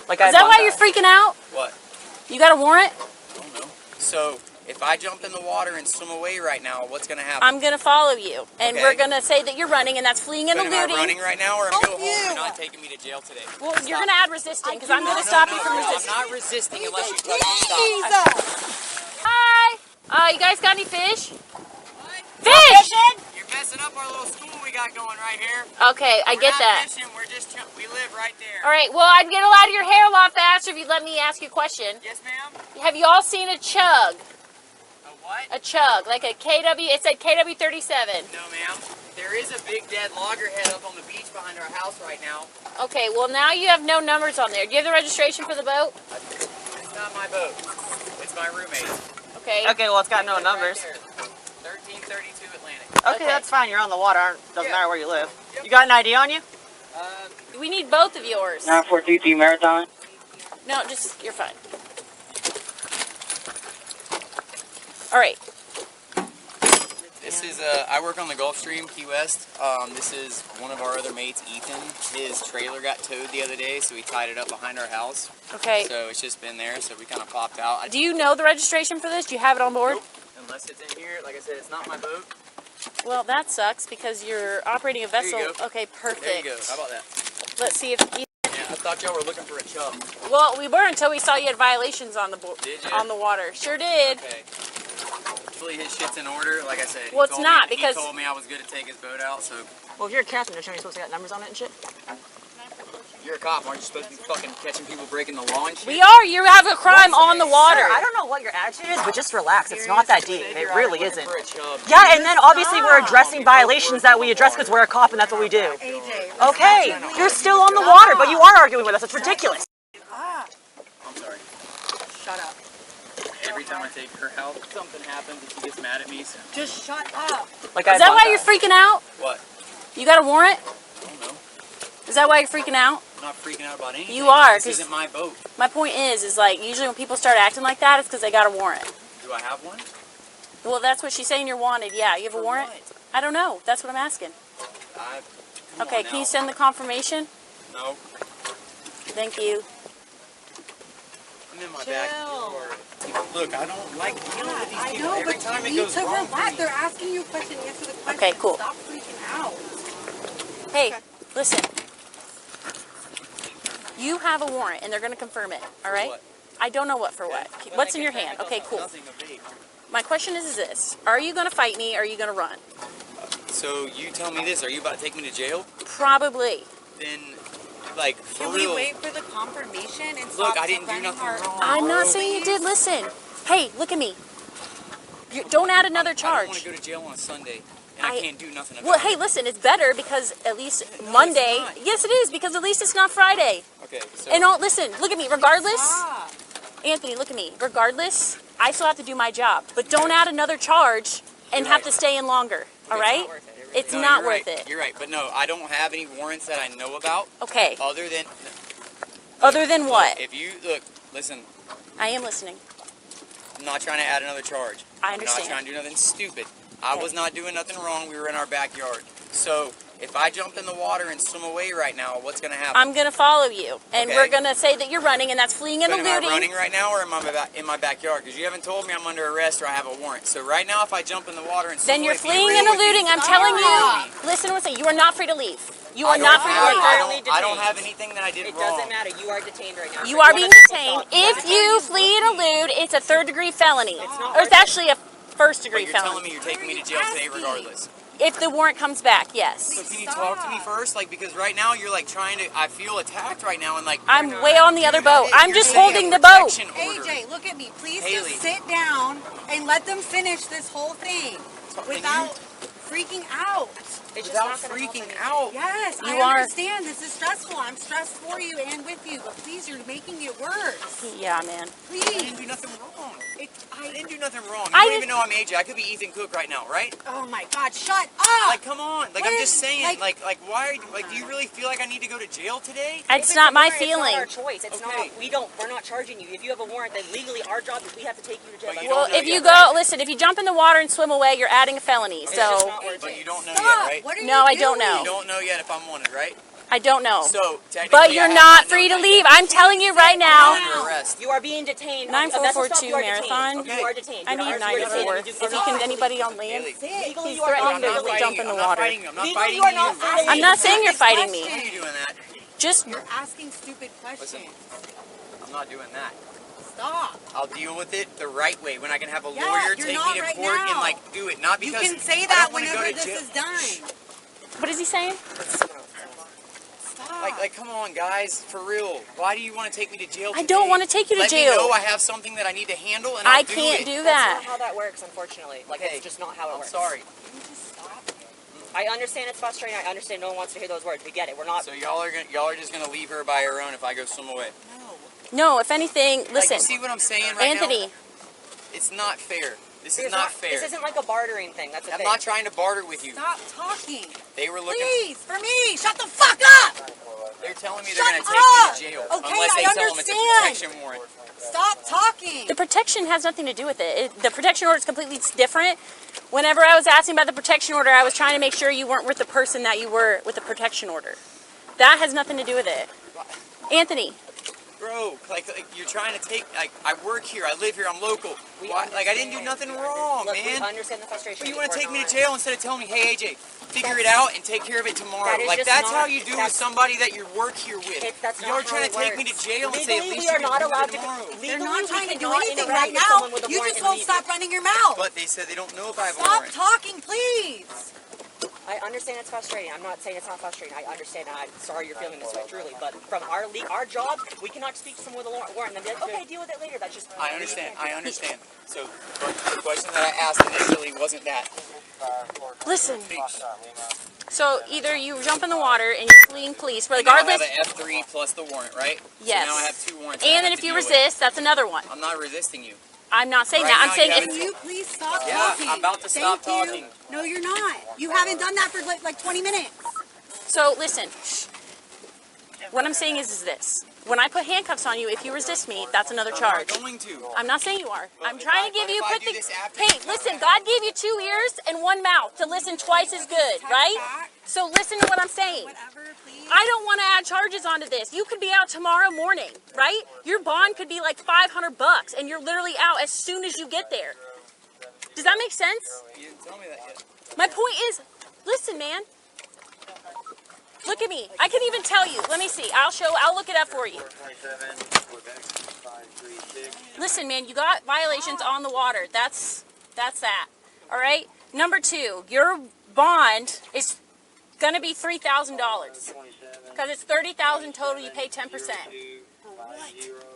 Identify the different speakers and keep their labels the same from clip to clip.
Speaker 1: Like
Speaker 2: Is that why you're freaking out?
Speaker 3: What?
Speaker 2: You got a warrant?
Speaker 3: I don't know. So, if I jump in the water and swim away right now, what's going to happen?
Speaker 2: I'm going to follow you, and
Speaker 3: Okay.
Speaker 2: we're going to say that you're running, and that's fleeing and
Speaker 3: But
Speaker 2: eluding.
Speaker 3: am I running right now, or am I going home and you're not taking me to jail today?
Speaker 2: Well, you're going to add resisting, because I'm going to stop you from resisting.
Speaker 3: I'm not resisting unless you tell me to stop.
Speaker 2: Hi! You guys got any fish?
Speaker 3: What?
Speaker 2: Fish!
Speaker 3: You're messing up our little school we got going right here.
Speaker 2: Okay, I get that.
Speaker 3: Fishing, we live right there.
Speaker 2: All right, well, I'd get a lot of your hair a lot faster if you let me ask you a question.
Speaker 3: Yes, ma'am?
Speaker 2: Have you all seen a chug?
Speaker 3: A what?
Speaker 2: A chug, like a KW, it said KW37.
Speaker 3: No, ma'am. There is a big dead loggerhead up on the beach behind our house right now.
Speaker 2: Okay, well, now you have no numbers on there. Do you have the registration for the boat?
Speaker 3: It's not my boat. It's my roommate's.
Speaker 2: Okay.
Speaker 1: Okay, well, it's got no numbers.
Speaker 3: Right 1332 Atlantic.
Speaker 1: Okay, that's fine. You're on the water. Doesn't matter where you live.
Speaker 3: Yep.
Speaker 1: You got an ID on you?
Speaker 2: We need both of yours.
Speaker 4: 9433 Marathon.
Speaker 2: No, just, you're fine. All right.
Speaker 3: This is, I work on the Gulf Stream, Key West. This is one of our other mates, Ethan. His trailer got towed the other day, so we tied it up behind our house.
Speaker 2: Okay.
Speaker 3: So it's just been there, so we kind of popped out.
Speaker 2: Do you know the registration for this? Do you have it on board?
Speaker 3: Nope. Unless it's in here. Like I said, it's not my boat.
Speaker 2: Well, that sucks because you're operating a vessel.
Speaker 3: There you go.
Speaker 2: Okay, perfect.
Speaker 3: There you go. How about that?
Speaker 2: Let's see if
Speaker 3: Yeah, I thought y'all were looking for a chub.
Speaker 2: Well, we were until we saw you had violations on the
Speaker 3: Did you?
Speaker 2: on the water. Sure did.
Speaker 3: Okay. Hopefully his shit's in order. Like I said,
Speaker 2: Well, it's not,
Speaker 3: he
Speaker 2: because-
Speaker 3: told me I was good to take his boat out. So
Speaker 1: Well, if you're a captain, don't you supposed to got numbers on it and shit?
Speaker 3: you're a cop, aren't you supposed to be fucking catching people breaking the law and shit?
Speaker 2: We are. You have a crime on the water.
Speaker 1: Sir, I don't know what your attitude is, but just relax. It's not that deep. It really isn't.
Speaker 3: For a chub.
Speaker 1: Yeah, and then obviously we're addressing violations that we address because we're a cop and that's what we do. Okay, you're still on the water, but you are arguing with us. It's ridiculous.
Speaker 3: I'm sorry.
Speaker 5: Shut up.
Speaker 3: Every time I take her out, something happens and she gets mad at me. So.
Speaker 5: Just shut up.
Speaker 1: Like
Speaker 2: Is that why you're freaking out?
Speaker 3: What?
Speaker 2: You got a warrant?
Speaker 3: I don't know.
Speaker 2: Is that why you're freaking out?
Speaker 3: I'm not freaking out about anything.
Speaker 2: You are,
Speaker 3: This
Speaker 2: 'cause-
Speaker 3: isn't my boat.
Speaker 2: My point is like usually when people start acting like that, it's because they got a warrant.
Speaker 3: Do I have one?
Speaker 2: Well, that's what she's saying. You're wanted. Yeah, you have a
Speaker 3: For
Speaker 2: warrant.
Speaker 3: what?
Speaker 2: I don't know. That's what I'm asking.
Speaker 3: Come
Speaker 2: Okay,
Speaker 3: on
Speaker 2: can
Speaker 3: now.
Speaker 2: you send the confirmation?
Speaker 3: No.
Speaker 2: Thank you.
Speaker 3: I'm in my backyard. Look, I don't like dealing with these
Speaker 5: I
Speaker 3: people.
Speaker 5: know,
Speaker 3: Every
Speaker 5: but
Speaker 3: time
Speaker 5: you
Speaker 3: it
Speaker 5: need
Speaker 3: goes
Speaker 5: to
Speaker 3: wrong for
Speaker 5: relax.
Speaker 3: me.
Speaker 5: They're asking you a question. Answer the question.
Speaker 2: Okay, cool.
Speaker 5: Stop freaking out.
Speaker 2: Hey, listen. You have a warrant, and they're going to confirm it. All right?
Speaker 3: what?
Speaker 2: I don't know what for what. What's in your hand? Okay, cool.
Speaker 3: Nothing of vape.
Speaker 2: My question is this: are you going to fight me? Or are you going to run?
Speaker 3: So you tell me this: are you about to take me to jail?
Speaker 2: Probably.
Speaker 3: Then, like, for
Speaker 5: Can
Speaker 3: real.
Speaker 5: we wait for the confirmation and
Speaker 3: Look,
Speaker 5: stop
Speaker 3: I didn't do
Speaker 5: defending
Speaker 3: nothing
Speaker 5: our-
Speaker 3: wrong.
Speaker 2: I'm not saying you did. Listen. Hey, look at me. Don't add another
Speaker 3: I don't
Speaker 2: charge.
Speaker 3: want to go to jail on a Sunday, and I can't do nothing about
Speaker 2: Well,
Speaker 3: it.
Speaker 2: hey, listen, it's better because at least Monday.
Speaker 3: not.
Speaker 2: Yes, it is because at least it's not Friday.
Speaker 3: Okay, so
Speaker 2: And all, listen, look at me. Regardless,
Speaker 5: Stop.
Speaker 2: Anthony, look at me. Regardless, I still have to do my job. But don't add another charge and
Speaker 3: You're
Speaker 2: have
Speaker 3: right.
Speaker 2: to stay in longer. All
Speaker 3: it's
Speaker 2: right?
Speaker 3: not worth it.
Speaker 2: It's
Speaker 3: No,
Speaker 2: not
Speaker 3: you're
Speaker 2: worth
Speaker 3: right.
Speaker 2: it.
Speaker 3: You're right, but no, I don't have any warrants that I know about.
Speaker 2: Okay.
Speaker 3: Other than
Speaker 2: Other than what?
Speaker 3: if you look, listen.
Speaker 2: I am listening.
Speaker 3: I'm not trying to add another charge.
Speaker 2: I
Speaker 3: I'm
Speaker 2: understand.
Speaker 3: not trying to do nothing stupid. I
Speaker 2: Okay.
Speaker 3: was not doing nothing wrong. We were in our backyard. So if I jump in the water and swim away right now, what's going to happen?
Speaker 2: I'm going to follow you. And
Speaker 3: Okay.
Speaker 2: we're going to say that you're running, and that's fleeing and
Speaker 3: But am I
Speaker 2: eluding.
Speaker 3: running right now, or am I in my backyard? Because you haven't told me I'm under arrest or I have a warrant. So right now, if I jump in the water and swim
Speaker 2: Then you're
Speaker 3: away, be
Speaker 2: fleeing
Speaker 3: real
Speaker 2: and
Speaker 3: with me.
Speaker 2: eluding. I'm telling
Speaker 5: Stop.
Speaker 2: you. Listen to what I'm saying. You are not free to leave. You are
Speaker 3: I
Speaker 2: not
Speaker 3: don't
Speaker 2: free to
Speaker 3: have-
Speaker 2: leave.
Speaker 3: I don't have anything that I did
Speaker 1: It
Speaker 3: wrong.
Speaker 1: doesn't matter. You are detained right now.
Speaker 2: You are being detained. If you flee and elude, it's a third-degree felony. Or it's actually a
Speaker 3: But
Speaker 2: first-degree
Speaker 3: you're telling
Speaker 2: felony.
Speaker 3: me you're taking me to jail today regardless.
Speaker 2: If the warrant comes back, yes.
Speaker 3: So can you talk to me first? Like, because right now you're like trying to, I feel attacked right now and like.
Speaker 2: I'm way on the other boat. I'm
Speaker 3: You're
Speaker 2: just
Speaker 3: saying
Speaker 2: holding
Speaker 3: a
Speaker 2: the boat.
Speaker 3: protection order.
Speaker 5: AJ, look at me. Please
Speaker 3: Haley.
Speaker 5: just sit down and let them finish this whole thing without freaking out.
Speaker 3: Without freaking out.
Speaker 5: Yes,
Speaker 2: You
Speaker 5: I
Speaker 2: are-
Speaker 5: understand. This is stressful. I'm stressed for you and with you, but please, you're making it worse.
Speaker 2: Yeah, man.
Speaker 3: I
Speaker 5: Please.
Speaker 3: didn't do nothing wrong. I didn't do nothing wrong. You
Speaker 2: I
Speaker 3: don't
Speaker 2: did-
Speaker 3: even know I'm AJ. I could be Ethan Cook right now, right?
Speaker 5: Oh my God, shut up.
Speaker 3: Like, come on. Like, I'm
Speaker 5: What
Speaker 3: just
Speaker 5: is-
Speaker 3: saying.
Speaker 5: like-
Speaker 3: Like, why are you, like, do you really feel like I need to go to jail today?
Speaker 2: It's not my feeling.
Speaker 1: It's not our choice. It's
Speaker 3: Okay.
Speaker 1: not. We're not charging you. If you have a warrant, then legally our job is we have to take you to jail.
Speaker 3: But you
Speaker 2: Well,
Speaker 3: don't know
Speaker 2: if you
Speaker 3: yet,
Speaker 2: go,
Speaker 3: right?
Speaker 2: listen, if you jump in the water and swim away, you're adding a felony.
Speaker 1: just
Speaker 2: So,
Speaker 1: not worth
Speaker 3: But
Speaker 1: it.
Speaker 3: you don't know
Speaker 5: Stop.
Speaker 3: yet, right?
Speaker 5: What are
Speaker 2: No,
Speaker 5: you
Speaker 2: I don't
Speaker 5: doing?
Speaker 2: know.
Speaker 3: You don't know yet if I'm wanted, right?
Speaker 2: I don't know.
Speaker 3: So, technically,
Speaker 2: But you're
Speaker 3: I have
Speaker 2: not
Speaker 3: no
Speaker 2: free to
Speaker 3: right
Speaker 2: leave. I'm telling you right now.
Speaker 3: under arrest.
Speaker 1: You are being detained.
Speaker 2: 9442
Speaker 1: You are
Speaker 2: Marathon.
Speaker 1: detained. You are detained.
Speaker 2: I need 94. If you can, anybody on land,
Speaker 1: Legally,
Speaker 2: he's
Speaker 1: you are
Speaker 2: threatening
Speaker 1: not
Speaker 2: to
Speaker 1: free to
Speaker 2: jump in the water.
Speaker 3: I'm not
Speaker 1: Legally,
Speaker 3: fighting
Speaker 1: you are not free to leave.
Speaker 2: I'm not saying you're fighting me.
Speaker 3: Why are you doing that?
Speaker 2: Just
Speaker 5: You're asking stupid questions.
Speaker 3: Listen, I'm not doing that.
Speaker 5: Stop.
Speaker 3: I'll deal with it the right way when I can have a
Speaker 5: Yeah,
Speaker 3: lawyer
Speaker 5: you're
Speaker 3: take
Speaker 5: not
Speaker 3: me to
Speaker 5: right
Speaker 3: court and
Speaker 5: now.
Speaker 3: like do it. Not
Speaker 5: You
Speaker 3: because
Speaker 5: can say
Speaker 3: I
Speaker 5: that
Speaker 3: don't wanna go
Speaker 5: whenever
Speaker 3: to
Speaker 5: this
Speaker 3: jail.
Speaker 5: is done.
Speaker 2: what is he saying?
Speaker 5: Stop.
Speaker 3: Like, come on, guys, for real. Why do you want to take me to jail?
Speaker 2: I
Speaker 3: Today?
Speaker 2: don't want to take you to
Speaker 3: Let
Speaker 2: jail.
Speaker 3: me know I have something that I need to handle, and I'll
Speaker 2: I can't
Speaker 3: it.
Speaker 2: do
Speaker 1: That's
Speaker 2: that.
Speaker 1: not how that works, unfortunately. Like,
Speaker 3: Okay.
Speaker 1: it's just not how it
Speaker 3: I'm
Speaker 1: works.
Speaker 3: sorry.
Speaker 1: I understand it's frustrating. I understand no one wants to hear those words. We get it. We're not.
Speaker 3: So y'all are just gonna leave her by her own if I go swim away.
Speaker 2: No, if anything,
Speaker 3: Like,
Speaker 2: listen,
Speaker 3: you see what I'm saying right
Speaker 2: Anthony.
Speaker 3: now? It's not fair. This is
Speaker 1: It's
Speaker 3: not fair.
Speaker 1: This isn't like a bartering thing. That's a
Speaker 3: I'm
Speaker 1: thing.
Speaker 3: not trying to barter with you.
Speaker 5: Stop talking.
Speaker 3: They were looking.
Speaker 5: Please, for me. Shut the fuck up.
Speaker 3: They're telling me
Speaker 5: Shut
Speaker 3: they're gonna take me to jail
Speaker 5: up! Okay,
Speaker 3: unless they
Speaker 5: I
Speaker 3: tell them it's a
Speaker 5: understand.
Speaker 3: protection warrant.
Speaker 5: Stop talking.
Speaker 2: The protection has nothing to do with it. The protection order is completely different. Whenever I was asking about the protection order, I was trying to make sure you weren't with the person that you were with the protection order. That has nothing to do with it. Anthony,
Speaker 3: Bro, like you're trying to take. Like, I work here, I live here, I'm local. Why, like I didn't do nothing wrong,
Speaker 1: Look,
Speaker 3: man.
Speaker 1: we understand the frustration.
Speaker 3: But you want to
Speaker 1: We're
Speaker 3: take me to
Speaker 1: not-
Speaker 3: jail instead of telling me, hey AJ, figure it out and take care of it tomorrow.
Speaker 1: That is
Speaker 3: Like
Speaker 1: just
Speaker 3: that's
Speaker 1: not-
Speaker 3: how you do with
Speaker 1: that's-
Speaker 3: somebody that you work here with.
Speaker 1: That's
Speaker 3: You're
Speaker 1: not
Speaker 3: trying
Speaker 1: how
Speaker 3: to take
Speaker 1: it
Speaker 3: me to
Speaker 1: works.
Speaker 3: jail and say at
Speaker 1: Legally,
Speaker 3: least
Speaker 1: we are
Speaker 3: you can
Speaker 1: not
Speaker 3: do it
Speaker 1: allowed to.
Speaker 3: tomorrow.
Speaker 5: They're
Speaker 1: Legally,
Speaker 5: not
Speaker 1: we
Speaker 5: trying to do
Speaker 1: cannot
Speaker 5: anything
Speaker 1: interact
Speaker 5: right
Speaker 1: with
Speaker 5: now.
Speaker 1: someone with a
Speaker 5: You
Speaker 1: warrant
Speaker 5: just
Speaker 1: and
Speaker 5: won't
Speaker 1: leave
Speaker 5: stop
Speaker 1: you.
Speaker 5: running your mouth.
Speaker 3: But they said they don't know if I have a
Speaker 5: Stop
Speaker 3: warrant.
Speaker 5: talking, please.
Speaker 1: I understand it's frustrating. I'm not saying it's not frustrating. I understand, and I'm sorry you're feeling this way, truly. But from our job, we cannot speak to someone with a warrant and then be like, okay, deal with it later. That's just.
Speaker 3: I understand. I understand. So, but the question that I asked initially wasn't that.
Speaker 2: listen. So either you jump in the water and you're fleeing police, regardless.
Speaker 3: Now I have an F3 plus the warrant, right?
Speaker 2: Yes.
Speaker 3: So now I have 2 warrants. that I
Speaker 2: And then
Speaker 3: have
Speaker 2: if
Speaker 3: to
Speaker 2: you
Speaker 3: deal with.
Speaker 2: resist, that's another one.
Speaker 3: I'm not resisting you.
Speaker 2: I'm not saying
Speaker 3: Right
Speaker 2: that. I'm
Speaker 3: now,
Speaker 2: saying
Speaker 3: you
Speaker 2: if
Speaker 3: haven't-
Speaker 5: Can you please stop
Speaker 3: Yeah,
Speaker 5: talking?
Speaker 3: I'm about to stop
Speaker 5: Thank
Speaker 3: talking.
Speaker 5: you. No, you're not. You haven't done that for like 20 minutes.
Speaker 2: so. Listen. What I'm saying is this: when I put handcuffs on you, if you resist me, that's another charge.
Speaker 3: I'm not going to.
Speaker 2: I'm not saying you are. I'm
Speaker 3: if
Speaker 2: trying
Speaker 3: I-
Speaker 2: to give
Speaker 3: but
Speaker 2: you
Speaker 3: if I
Speaker 2: put
Speaker 3: do
Speaker 2: the.
Speaker 3: this after
Speaker 2: Hey,
Speaker 3: you-
Speaker 2: listen. God gave you 2 ears and 1 mouth to listen twice as good, right? So listen to what I'm saying.
Speaker 5: Whatever, please.
Speaker 2: I don't want to add charges onto this. You could be out tomorrow morning, right? Your bond could be like $500, and you're literally out as soon as you get there. Does that make sense?
Speaker 3: You didn't tell me that yet.
Speaker 2: My point is, listen, man. Look at me. I can even tell you. Let me see. I'll look it up for you. Listen, man, you got violations on the water. That's that. All right? Number 2, your bond is going to be $3,000. Because it's $30,000 total, you pay 10%.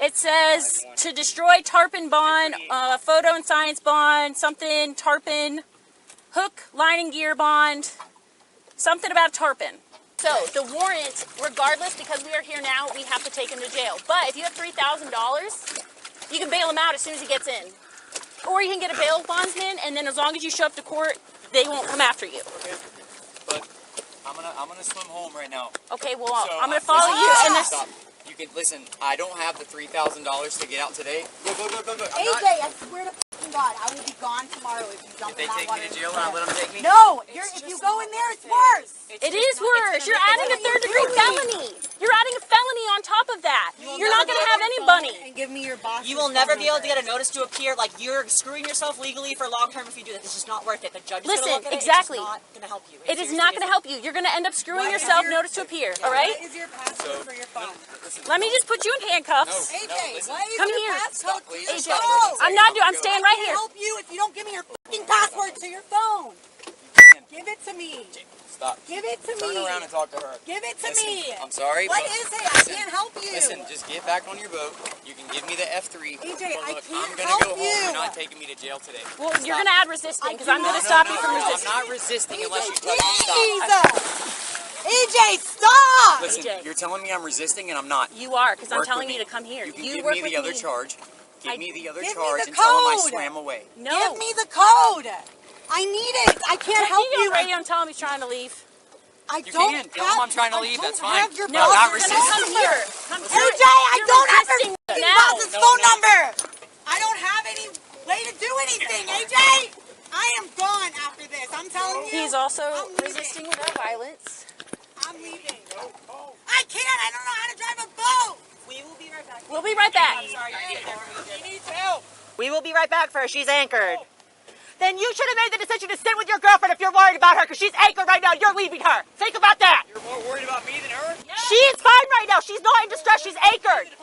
Speaker 2: It says to destroy tarpon bond, photo and science bond, something tarpon, hook, line and gear bond, something about tarpon. So the warrant, regardless, because we are here now, we have to take him to jail. But if you have $3,000, you can bail him out as soon as he gets in. Or you can get a bail bondsman, and then as long as you show up to court, they won't come after you.
Speaker 3: Okay. But I'm gonna swim home right now.
Speaker 2: Okay, well,
Speaker 3: So,
Speaker 2: I'm going to follow you, and this.
Speaker 3: Stop. You can listen. I don't have the $3,000 to get out today. Go. I'm
Speaker 5: AJ,
Speaker 3: not.
Speaker 5: I swear to fucking God, I will be gone tomorrow if you jump
Speaker 3: If they
Speaker 5: in that
Speaker 3: take
Speaker 5: water.
Speaker 3: me to jail and I let them take me.
Speaker 5: No, if you go in there, it's worse.
Speaker 2: It is worse. You're adding a 3rd-degree felony. You're adding a felony on top of that. You're not going to have any money.
Speaker 5: And give me your boss.
Speaker 1: You will never be able to get a notice to appear. Like, you're screwing yourself legally for long term if you do this. It's just not worth it. The judge is
Speaker 2: Listen,
Speaker 1: going to look at
Speaker 2: exactly.
Speaker 1: it. It's just not going to help you.
Speaker 2: It is not going to help you. You're going to end up screwing yourself. Notice to appear. All right?
Speaker 5: What is your password for your phone?
Speaker 2: Let me just put you in handcuffs.
Speaker 5: AJ,
Speaker 3: listen.
Speaker 5: what is
Speaker 2: Come
Speaker 5: your
Speaker 2: here.
Speaker 5: passcode to
Speaker 3: Please
Speaker 5: your
Speaker 3: stop.
Speaker 5: phone?
Speaker 2: I'm not doing. I'm staying right
Speaker 5: I
Speaker 2: here.
Speaker 5: can't help you if you don't give me your fucking password to your phone. Give it to me.
Speaker 3: Stop.
Speaker 5: Give it to
Speaker 3: Turn
Speaker 5: me.
Speaker 3: around and talk to her.
Speaker 5: Give it to
Speaker 3: Listen,
Speaker 5: me.
Speaker 3: I'm sorry.
Speaker 5: What
Speaker 3: but
Speaker 5: is it? I can't help you.
Speaker 3: Listen, just get back on your boat. You can give me the F3.
Speaker 5: AJ, I
Speaker 3: Look,
Speaker 5: can't
Speaker 3: I'm gonna
Speaker 5: help
Speaker 3: go home.
Speaker 5: you.
Speaker 3: You're not taking me to jail today.
Speaker 2: Well, you're going to add resisting because I'm going to
Speaker 5: No,
Speaker 2: stop you from
Speaker 3: I'm
Speaker 2: resisting.
Speaker 3: not resisting unless you
Speaker 5: AJ,
Speaker 3: tell me to stop.
Speaker 5: please. AJ, stop.
Speaker 3: Listen,
Speaker 2: AJ.
Speaker 3: you're telling me I'm resisting and I'm not.
Speaker 2: You are because I'm
Speaker 3: Work
Speaker 2: telling
Speaker 3: with
Speaker 2: you
Speaker 3: me.
Speaker 2: to come here.
Speaker 3: You can
Speaker 2: You
Speaker 3: give
Speaker 2: work
Speaker 3: me
Speaker 2: with
Speaker 3: the other
Speaker 2: me.
Speaker 3: charge. Give me the other
Speaker 5: Give me
Speaker 3: charge
Speaker 5: the
Speaker 3: and tell them I
Speaker 5: code.
Speaker 3: swam away.
Speaker 2: No.
Speaker 5: Give me the code. I need it. I can't help
Speaker 2: you
Speaker 5: you.
Speaker 2: go radio and tell him he's trying to leave.
Speaker 5: I
Speaker 3: You
Speaker 5: don't
Speaker 3: can. Tell him I'm trying to leave. That's fine.
Speaker 5: Have your
Speaker 2: No,
Speaker 3: I'm not
Speaker 2: you're
Speaker 3: resisting.
Speaker 2: gonna come here. Come
Speaker 5: AJ,
Speaker 2: here.
Speaker 5: I
Speaker 2: You're
Speaker 5: don't have
Speaker 2: resisting
Speaker 5: your
Speaker 2: now.
Speaker 5: boss's
Speaker 3: No,
Speaker 5: phone
Speaker 3: no.
Speaker 5: number. I don't have any way to do anything, AJ. I am gone after this. I'm telling you.
Speaker 2: He's also
Speaker 5: I'm leaving.
Speaker 2: resisting without violence.
Speaker 5: I'm leaving.
Speaker 2: We'll be right back.
Speaker 3: He needs help.
Speaker 1: We will be right back for her. She's anchored. Then you should have made the decision to sit with your girlfriend if you're worried about her, because she's anchored right now. You're leaving her. Think about that.
Speaker 3: You're more worried about me than her?
Speaker 1: She is fine right now. She's not in distress. She's anchored.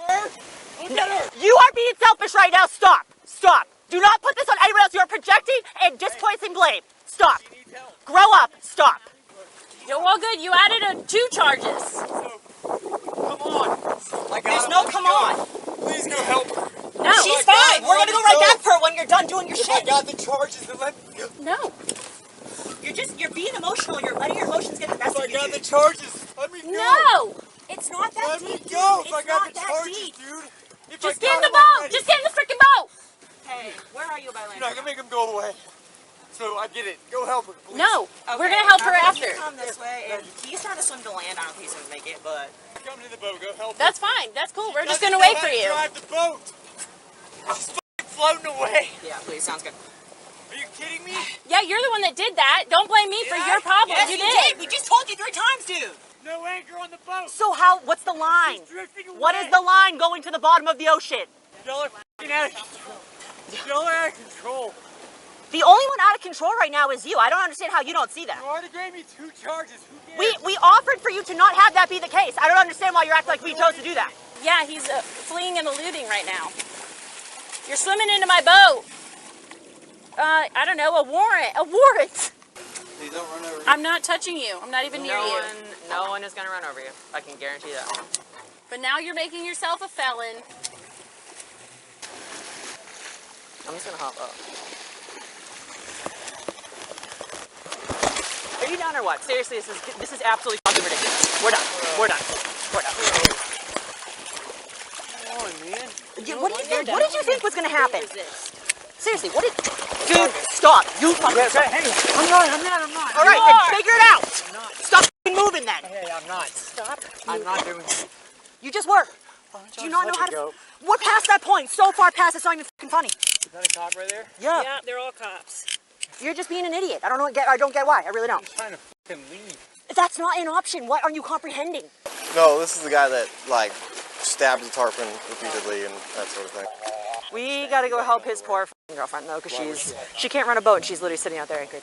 Speaker 1: You are being selfish right now. Stop. Stop. Do not put this on anyone else. You are projecting and displacing blame. Stop. Grow up. Stop.
Speaker 2: Well, good. You added 2 charges.
Speaker 3: Come on.
Speaker 1: There's no come on.
Speaker 3: Please go help her.
Speaker 2: No.
Speaker 1: She's fine. We're going to go right back for her when you're done doing your
Speaker 3: I
Speaker 1: shit.
Speaker 3: got the charges, then let me go.
Speaker 2: No.
Speaker 1: You're being emotional. You're letting your emotions get the best
Speaker 3: If I
Speaker 1: of you.
Speaker 3: got the charges, let me go.
Speaker 2: No.
Speaker 1: It's not that
Speaker 3: Let
Speaker 1: deep,
Speaker 3: me
Speaker 1: dude.
Speaker 3: go if
Speaker 1: It's
Speaker 3: I got
Speaker 1: not
Speaker 3: the
Speaker 1: that
Speaker 3: charges,
Speaker 1: deep.
Speaker 3: dude. If
Speaker 2: Just
Speaker 3: I
Speaker 2: get in
Speaker 3: got
Speaker 2: the
Speaker 3: them
Speaker 2: boat.
Speaker 3: already.
Speaker 2: Just get in the freaking boat.
Speaker 1: Hey, where are you, by
Speaker 3: You're not gonna make him go away. So I get it. Go help her, please.
Speaker 2: No. We're going to help her after.
Speaker 1: You come this way, and he's trying to swim to land. I don't think he's going to make it, but...
Speaker 3: Come to the boat. Go help her.
Speaker 2: That's fine. That's cool. We're just
Speaker 3: Doesn't
Speaker 2: going to wait
Speaker 3: know
Speaker 2: for
Speaker 3: how to
Speaker 2: you.
Speaker 3: Drive the boat. She's fucking floating away.
Speaker 1: Yeah, please. Sounds good.
Speaker 3: Are you kidding me?
Speaker 2: Yeah, you're the one that did that. Don't blame me for your problem.
Speaker 1: Yes,
Speaker 2: you
Speaker 1: you
Speaker 2: did.
Speaker 1: did. We just told you 3 times, dude.
Speaker 3: No anchor on the boat.
Speaker 1: So what's the line?
Speaker 3: She's drifting away.
Speaker 1: What is the line going to the bottom of the ocean?
Speaker 3: Y'all are fucking out of control. Y'all are out of control.
Speaker 1: The only one out of control right now is you. I don't understand how you don't see that.
Speaker 3: You already gave me 2 charges. Who cares?
Speaker 1: We offered for you to not have that be the case. I don't understand why you're acting like we chose to do that.
Speaker 2: Yeah, he's fleeing and eluding right now. You're swimming into my boat. I don't know, a warrant. A warrant.
Speaker 3: Please don't run over me.
Speaker 2: I'm not touching you. I'm not even near you.
Speaker 1: No one is going to run over you. I can guarantee that.
Speaker 2: But now you're making yourself a felon.
Speaker 1: I'm just going to hop up. Are you done or what? Seriously, this is absolutely fucking ridiculous. We're done. We're done. We're done.
Speaker 3: Come on, man.
Speaker 1: What did you think was going to happen? Seriously, what did... Dude, stop. You fucking...
Speaker 3: Hey, I'm not.
Speaker 1: All right, then figure it out. Stop fucking moving then.
Speaker 3: Hey, I'm not.
Speaker 1: Stop.
Speaker 3: I'm not doing it.
Speaker 1: You just were. Do you not know how to... We're past that point. So far past, it's not even fucking funny.
Speaker 3: Is that a cop right there?
Speaker 1: Yeah.
Speaker 2: Yeah, they're all cops.
Speaker 1: You're just being an idiot. I don't get why. I really don't.
Speaker 3: I'm trying to fucking leave.
Speaker 1: That's not an option. What are you comprehending?
Speaker 4: No, this is the guy that, like, stabs the tarpon repeatedly and that sort of thing.
Speaker 1: We gotta go help his poor girlfriend though, because she can't run a boat and she's literally sitting out there anchored.